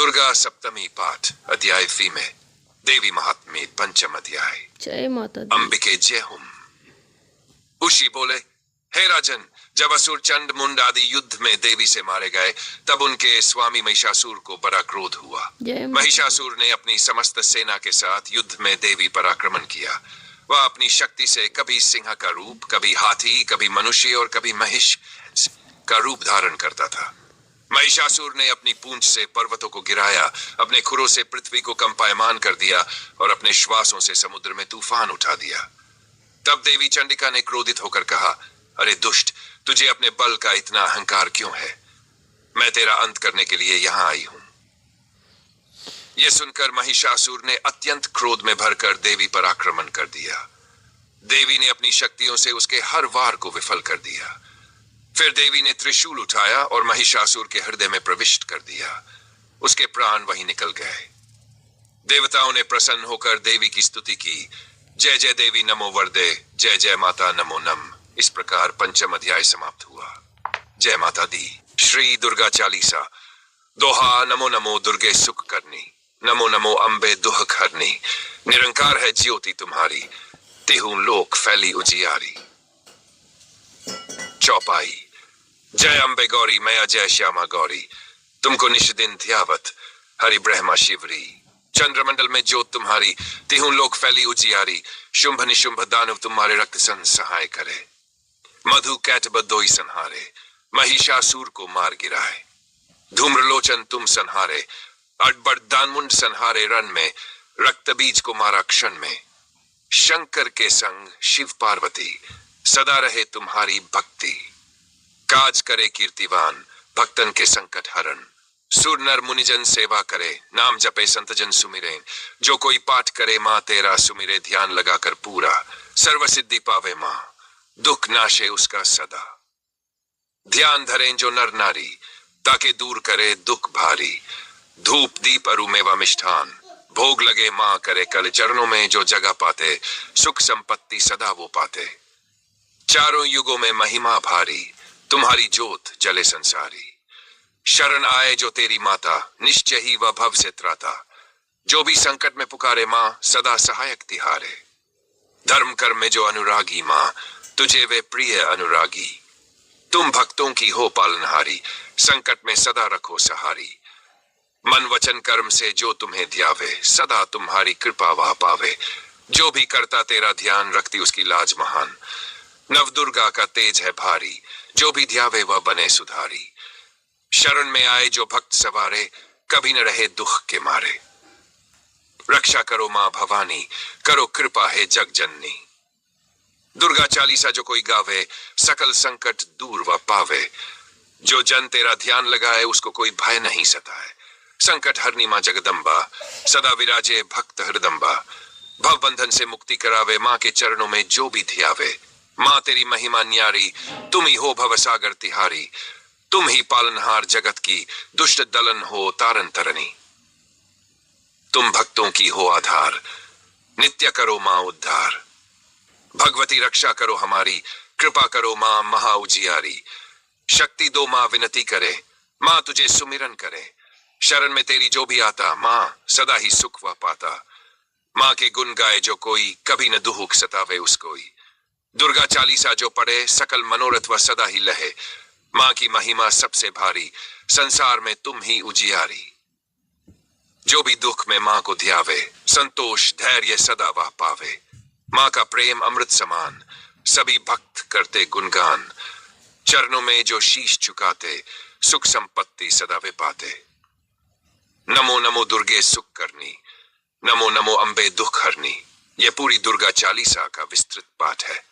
दुर्गा सप्तमी पाठ अध्याय में देवी महात्म्य पंचम अध्याय। जय माता दी। अंबिके जय हुम। ऋषि बोले, हे राजन, जब असुर चंड मुंड आदि युद्ध में देवी से मारे गए तब उनके स्वामी महिषासुर को बड़ा क्रोध हुआ। महिषासुर ने अपनी समस्त सेना के साथ युद्ध में देवी पर आक्रमण किया। वह अपनी शक्ति से कभी सिंह का रूप, कभी हाथी, कभी मनुष्य और कभी महिष का रूप धारण करता था। महिषासुर ने अपनी पूंछ से पर्वतों को गिराया, अपने खुरों से पृथ्वी को कंपायमान कर दिया और अपने श्वासों से समुद्र में तूफान उठा दिया। तब देवी चंडिका ने क्रोधित होकर कहा, अरे दुष्ट, तुझे अपने बल का इतना अहंकार क्यों है? मैं तेरा अंत करने के लिए यहां आई हूं। यह सुनकर महिषासुर ने अत्यंत क्रोध में भरकर देवी पर आक्रमण कर दिया। देवी ने अपनी शक्तियों से उसके हर वार को विफल कर दिया। फिर देवी ने त्रिशूल उठाया और महिषासुर के हृदय में प्रविष्ट कर दिया। उसके प्राण वहीं निकल गए। देवताओं ने प्रसन्न होकर देवी की स्तुति की। जय जय देवी नमो वरदे, जय जय माता नमो नम। इस प्रकार पंचम अध्याय समाप्त हुआ। जय माता दी। श्री दुर्गा चालीसा। दोहा। नमो नमो दुर्गे सुख करनी, नमो नमो अम्बे दुख हरनी। निरंकार है ज्योति तुम्हारी, तिहु लोक फैली उजियारी। चौपाई। जय अम्बे गौरी मैया जय श्यामा गौरी, तुमको निश दिन ध्यावत हरि ब्रह्मा शिवरी। चंद्रमंडल में ज्योत तुम्हारी, तिहु लोक फैली उजियारी। शुंभ निशुंभ दानव तुम्हारे रक्त सन सहाय करे। मधु कैट बद्दोई संहारे, महिषासुर को मार गिराए। धूम्रलोचन तुम संहारे, अड़बड़ दानमुंड संहारे रण में। रक्त बीज को मारा क्षण में। शंकर के संग शिव पार्वती, सदा रहे तुम्हारी भक्ति। काज करे कीर्तिवान, भक्तन के संकट हरण। सुर नर मुनिजन सेवा करे, नाम जपे संत जन सुमिरे। जो कोई पाठ करे माँ तेरा सुमिरे, ध्यान लगाकर पूरा। सर्व सिद्धि पावे माँ, दुख नाशे उसका सदा। ध्यान धरें जो नर नारी, ताके दूर करे दुख भारी। धूप दीप अरु मेवा मिष्ठान, भोग लगे माँ करे कल। चरणों में जो जगह पाते, सुख संपत्ति सदा वो पाते। चारों युगों में महिमा भारी, तुम्हारी ज्योत जले संसारी। शरण आए जो तेरी माता, निश्चय ही वह भव से त्राता। जो भी संकट में पुकारे माँ, सदा सहायक तिहारे। धर्म कर्म में जो अनुरागी माँ, तुझे वे प्रिय अनुरागी। तुम भक्तों की हो पालनहारी, संकट में सदा रखो सहारी। मन वचन कर्म से जो तुम्हें ध्यावे, सदा तुम्हारी कृपा वह पावे। जो भी करता तेरा ध्यान, रखती उसकी लाज महान। नव दुर्गा का तेज है भारी, जो भी ध्यावे वह बने सुधारी। शरण में आए जो भक्त सवारे, कभी न रहे दुख के मारे। रक्षा करो मां भवानी, करो कृपा है जग जननी। दुर्गा चालीसा जो कोई गावे, सकल संकट दूर व पावे। जो जन तेरा ध्यान लगाए, उसको कोई भय नहीं सताए। संकट हरनी मां जगदम्बा, सदा विराजे भक्त हृदम्बा। भव बंधन से मुक्ति करावे, मां के चरणों में जो भी ध्यावे। मां तेरी महिमा न्यारी, तुम ही हो भव सागर तिहारी। तुम ही पालनहार जगत की, दुष्ट दलन हो तारन तरनी। तुम भक्तों की हो आधार, नित्य करो मां उद्धार। भगवती रक्षा करो हमारी, कृपा करो मां महा उजियारी। शक्ति दो मां विनती करे, मां तुझे सुमिरन करे। शरण में तेरी जो भी आता, मां सदा ही सुख व पाता। मां के गुण गाए जो कोई, कभी न दुख सतावे उसकोई। दुर्गा चालीसा जो पढ़े, सकल मनोरथ व सदा ही लहे। मां की महिमा सबसे भारी, संसार में तुम ही उजियारी। जो भी दुख में मां को ध्यावे, संतोष धैर्य सदा वह पावे। मां का प्रेम अमृत समान, सभी भक्त करते गुणगान। चरणों में जो शीश झुकाते, सुख संपत्ति सदा वे पाते। नमो नमो दुर्गे सुख करनी, नमो नमो अम्बे दुख हरनी। यह पूरी दुर्गा चालीसा का विस्तृत पाठ है।